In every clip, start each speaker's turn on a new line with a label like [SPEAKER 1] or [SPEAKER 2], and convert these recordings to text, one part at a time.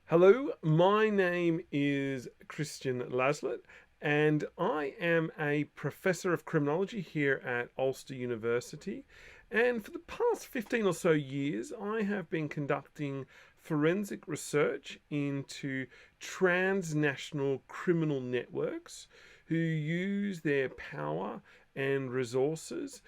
[SPEAKER 1] Hello, my name is Christian Laslett, and I am a professor of criminology here at Ulster University. And for the past 15 or so years, I have been conducting forensic research into transnational criminal networks who use their power and resources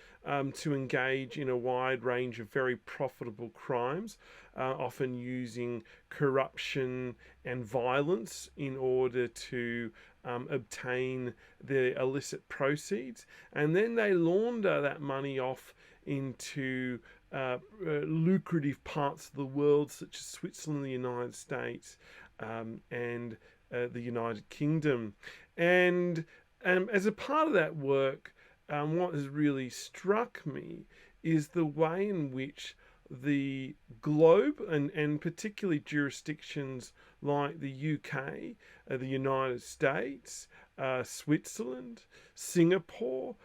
[SPEAKER 1] to engage in a wide range of very profitable crimes, often using corruption and violence in order to obtain the illicit proceeds. And then they launder that money off into lucrative parts of the world, such as Switzerland, the United States, and the United Kingdom. And as a part of that work, what has really struck me is the way in which the globe and particularly jurisdictions like the UK, the United States, Switzerland, Singapore,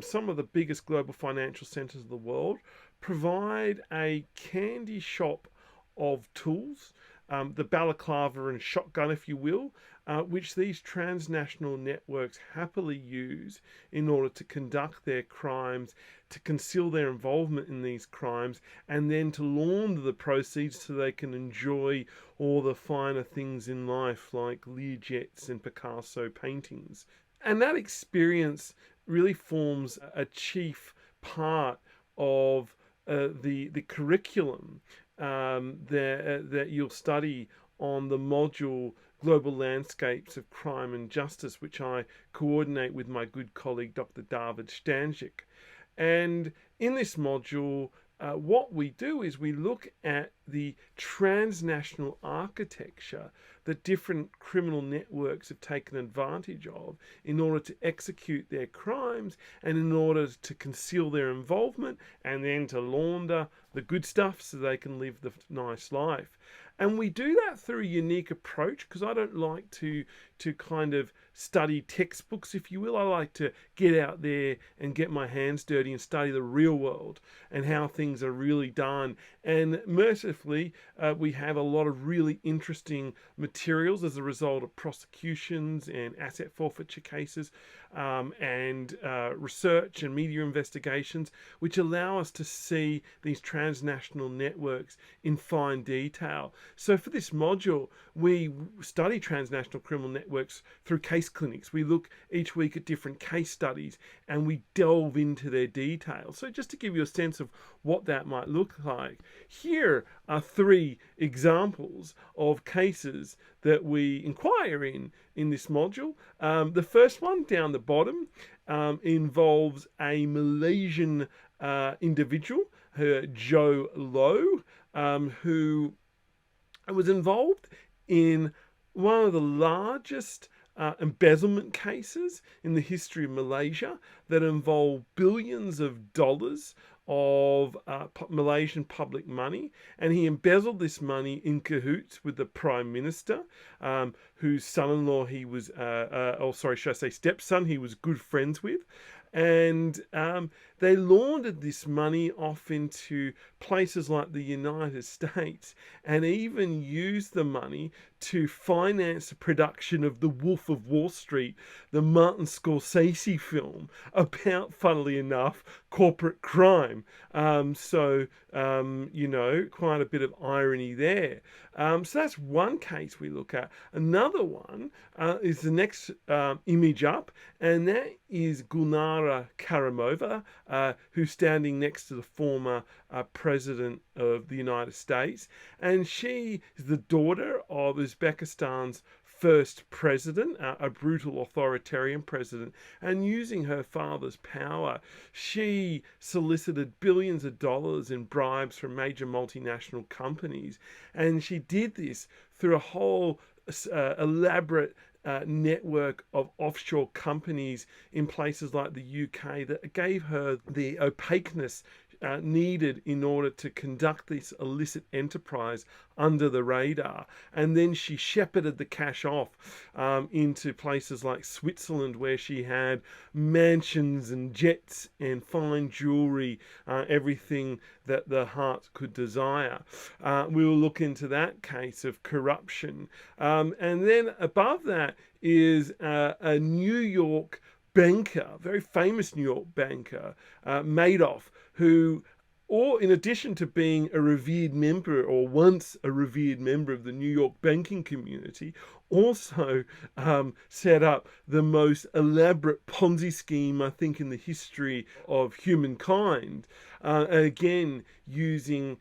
[SPEAKER 1] some of the biggest global financial centers of the world, provide a candy shop of tools, the balaclava and shotgun, if you will, which these transnational networks happily use in order to conduct their crimes, to conceal their involvement in these crimes, and then to launder the proceeds so they can enjoy all the finer things in life, like Learjets and Picasso paintings. And that experience really forms a chief part of the curriculum that you'll study on the module Global Landscapes of Crime and Justice, which I coordinate with my good colleague Dr. David Stanzik. And in this module, what we do is we look at the transnational architecture that different criminal networks have taken advantage of in order to execute their crimes and in order to conceal their involvement and then to launder the good stuff so they can live the nice life. And we do that through a unique approach because I don't like to kind of study textbooks, if you will. I like to get out there and get my hands dirty and study the real world and how things are really done. And mercifully, we have a lot of really interesting materials as a result of prosecutions and asset forfeiture cases and research and media investigations, which allow us to see these transnational networks in fine detail. So for this module, we study transnational criminal networks through case clinics. We look each week at different case studies and we delve into their details. So just to give you a sense of what that might look like, here are three examples of cases that we inquire in this module. The first one down the bottom involves a Malaysian individual, Joe Low, who was involved in one of the largest embezzlement cases in the history of Malaysia that involved billions of dollars of Malaysian public money, and he embezzled this money in cahoots with the Prime Minister, whose son-in-law he was, should I say stepson, he was good friends with. And they laundered this money off into places like the United States and even used the money to finance the production of The Wolf of Wall Street, the Martin Scorsese film about, funnily enough, corporate crime. Quite a bit of irony there. So that's one case we look at. Another one is the next image up, and that is Gulnara Karimova, who's standing next to the former president of the United States. And she is the daughter of Uzbekistan's first president, a brutal authoritarian president, and using her father's power, she solicited billions of dollars in bribes from major multinational companies. And she did this through a whole elaborate network of offshore companies in places like the UK that gave her the opaqueness needed in order to conduct this illicit enterprise under the radar. And then she shepherded the cash off into places like Switzerland, where she had mansions and jets and fine jewelry, everything that the heart could desire. We will look into that case of corruption. And then above that is a New York banker, very famous New York banker, Madoff, who, or in addition to being a revered member, or once a revered member of the New York banking community, also set up the most elaborate Ponzi scheme, I think, in the history of humankind. Again, using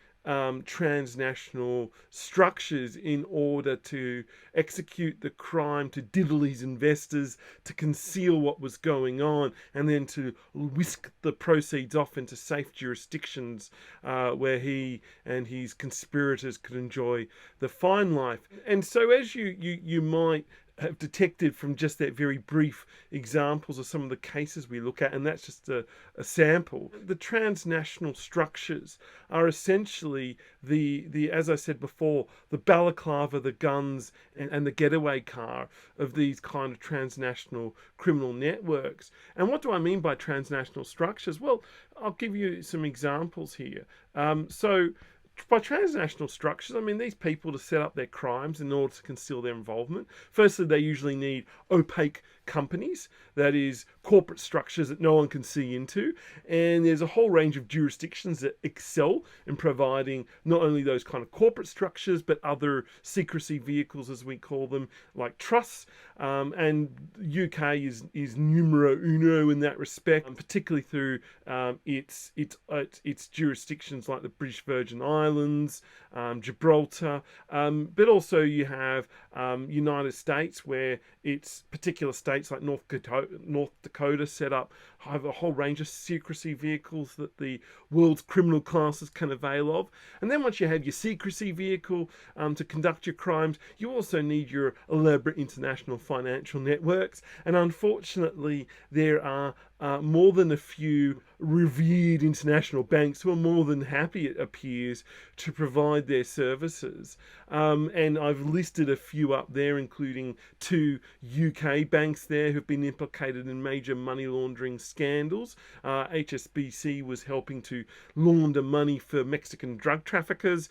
[SPEAKER 1] transnational structures in order to execute the crime, to diddle his investors, to conceal what was going on, and then to whisk the proceeds off into safe jurisdictions where he and his conspirators could enjoy the fine life. And so, as you might have detected from just that very brief examples of some of the cases we look at, and that's just a sample. The transnational structures are essentially the as I said before, the balaclava, the guns, and the getaway car of these kind of transnational criminal networks. And what do I mean by transnational structures? Well, I'll give you some examples here. So by transnational structures, I mean these people, to set up their crimes in order to conceal their involvement. Firstly, they usually need opaque companies, that is, corporate structures that no one can see into. And there's a whole range of jurisdictions that excel in providing not only those kind of corporate structures, but other secrecy vehicles, as we call them, like trusts. And UK is numero uno in that respect, particularly through its jurisdictions like the British Virgin Islands, Gibraltar, but also you have United States, where its particular states like North Dakota set up, have a whole range of secrecy vehicles that the world's criminal classes can avail of. And then once you have your secrecy vehicle to conduct your crimes, you also need your elaborate international financial networks. And unfortunately, there are more than a few revered international banks who are more than happy, it appears, to provide their services. And I've listed a few up there, including 2 UK banks there who've been implicated in major money laundering scandals. HSBC was helping to launder money for Mexican drug traffickers.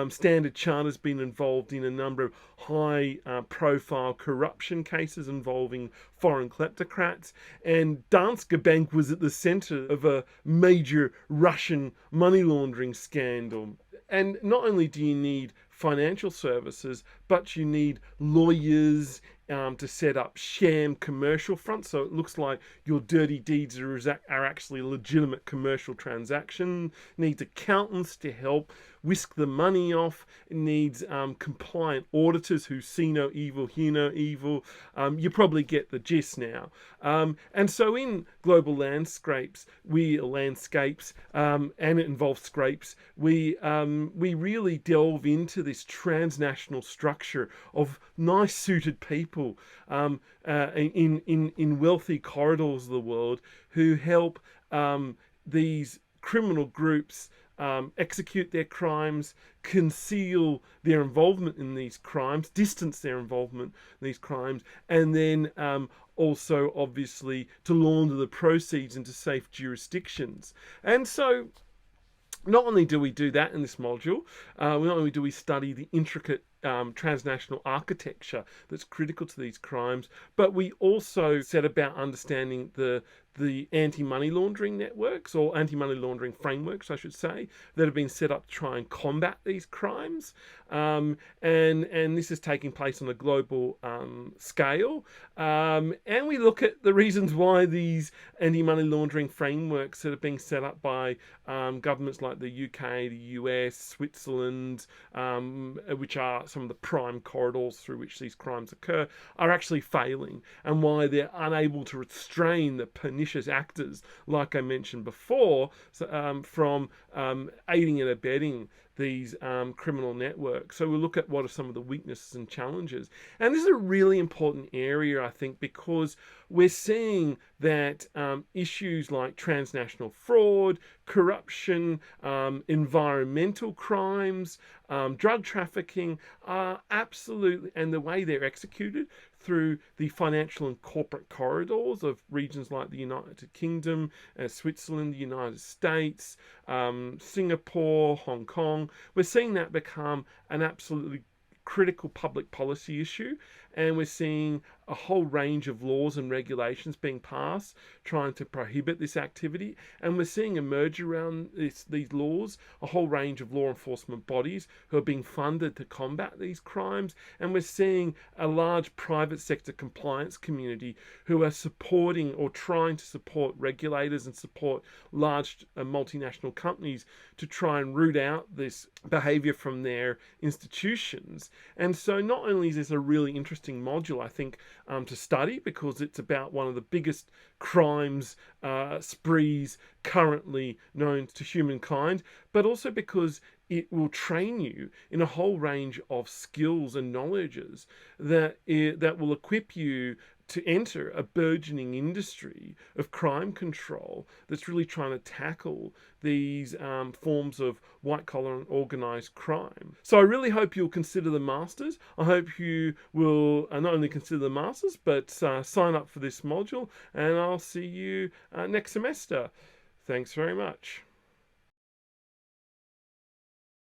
[SPEAKER 1] Standard Charter's been involved in a number of high profile corruption cases involving foreign kleptocrats. And Danske Bank was at the center of a major Russian money laundering scandal. And not only do you need financial services, but you need lawyers to set up sham commercial fronts. So it looks like your dirty deeds are actually a legitimate commercial transaction. It needs accountants to help whisk the money off. It needs compliant auditors who see no evil, hear no evil. You probably get the gist now. And so in global landscapes, and it involves scrapes, we really delve into this transnational structure of nice suited people in wealthy corridors of the world who help these criminal groups execute their crimes, conceal their involvement in these crimes, distance their involvement in these crimes, and then also obviously to launder the proceeds into safe jurisdictions. And so not only do we do that in this module, not only do we study the intricate transnational architecture that's critical to these crimes, but we also set about understanding the anti-money laundering networks, or anti-money laundering frameworks, I should say, that have been set up to try and combat these crimes. And this is taking place on a global scale. And we look at the reasons why these anti-money laundering frameworks that are being set up by governments like the UK, the US, Switzerland, which are some of the prime corridors through which these crimes occur, are actually failing, and why they're unable to restrain the pernicious actors, like I mentioned before, from aiding and abetting these criminal networks. So we'll look at what are some of the weaknesses and challenges. And this is a really important area, I think, because we're seeing that issues like transnational fraud, corruption, environmental crimes, drug trafficking are absolutely, and the way they're executed through the financial and corporate corridors of regions like the United Kingdom, Switzerland, the United States, Singapore, Hong Kong. We're seeing that become an absolutely critical public policy issue, and we're seeing a whole range of laws and regulations being passed trying to prohibit this activity, and we're seeing emerge around these laws a whole range of law enforcement bodies who are being funded to combat these crimes, and we're seeing a large private sector compliance community who are supporting or trying to support regulators and support large multinational companies to try and root out this behavior from their institutions. And so not only is this a really interesting module, I think, to study, because it's about one of the biggest crimes sprees currently known to humankind, but also because it will train you in a whole range of skills and knowledges that will equip you to enter a burgeoning industry of crime control that's really trying to tackle these forms of white collar and organized crime. So I really hope you'll consider the Masters. I hope you will not only consider the Masters, but sign up for this module, and I'll see you next semester. Thanks very much.